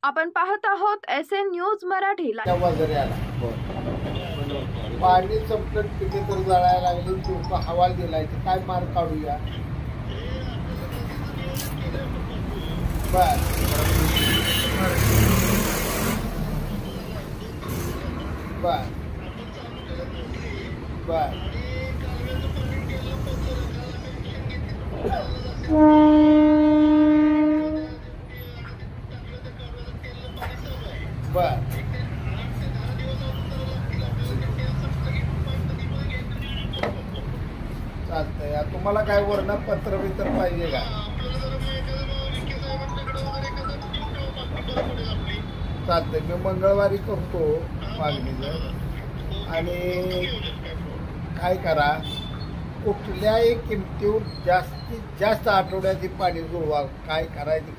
आपण पाहत आहोत SN न्यूज मराठी वगैरे आला पाणी संपलं पिके तर जळायला लागली लोक हवाल दिलाय तर काय मार्ग काढूया बर बर बर बर चालतंय तुम्हाला काय वर्ण पत्र बित्र पाहिजे का चालतंय मी मंगळवारी करतो मागणीचं आणि काय करा कुठल्याही किमतीवर जास्तीत जास्त आठवड्याची पाणी जुळवा काय करायची